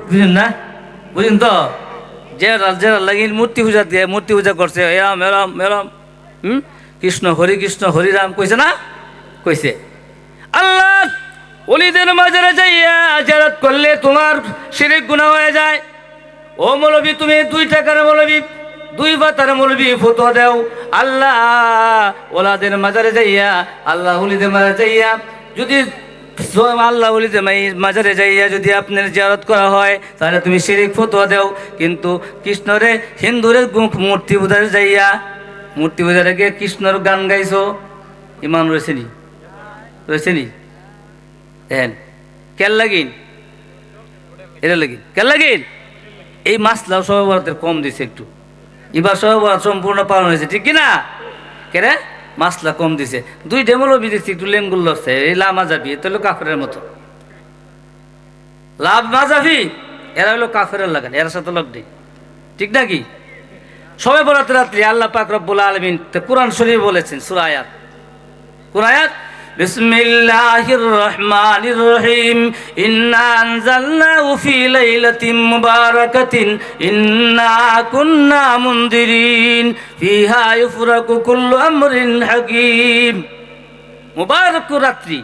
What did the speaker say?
বুঝেন না? বুঝেন তো? যারা যারা লাগি মূর্তি পূজা দিয়ে মূর্তি পূজা করছে এরাম এরাম এরাম কৃষ্ণ হরি রাম কইছে না? কইছে। আল্লাহ ওলিদের মাজারে যাইয়া জিয়ারত করলে তোমার শিরক গুনাহ হয়ে যায়। ও মৌলবী, তুমি 2 টাকার মৌলবী, 2 বাতার মৌলবী ফতোয়া দাও। আল্লাহ ওলাদের মাজারে যাইয়া, আল্লাহ ওলিদের মাজারে যাইয়া যদি আল্লাহ ওলিদের মাজারে যাইয়া যদি আপনার জিয়ারত করা হয় তাহলে তুমি শিরিক ফতোয়া দাও। কিন্তু কৃষ্ণরে হিন্দুরে মূর্তি পূজারে যাইয়া মূর্তি পূজারে গিয়ে কৃষ্ণর গান গাইছো, ইমান রয়েছে নি? রয়েছে নি? হ্যাঁ, কেন লাগিন এটা লাগিন কেন লাগিন? এই মাসলাও সবাই বরাতের কম দিছে একটু, এবার সবাই বরাত সম্পূর্ণ পালন হয়েছে, ঠিক কিনা? কেরে মাসলা কম দিছে। 2 ডেমলবি দিচ্ছে একটু লেঙ্গুল লড়ছে, এই লামা যাবি এ তো হলো কাফেরের মতো। লাভ না যাবি এরা হলো কাফেরের লাগান, এর সাথে লোক নেই, ঠিক নাকি? সবাই বরাতের রাত্রি আল্লাহ পাক রব্বুল আলামিন কোরআন শরীফ বলেছেন, সূরা আয়াত, কোন আয়াত? বিসমিল্লাহির রহমানির রহিম, ইন্না আনজালনাহু ফি লাইলাতিন মুবারাকাতিন ইন্না কুন্না মুনদিরিন ফিহা ইউফরাকু কুল্লু আমরিন হাকীম। মুবারক রাত্রি,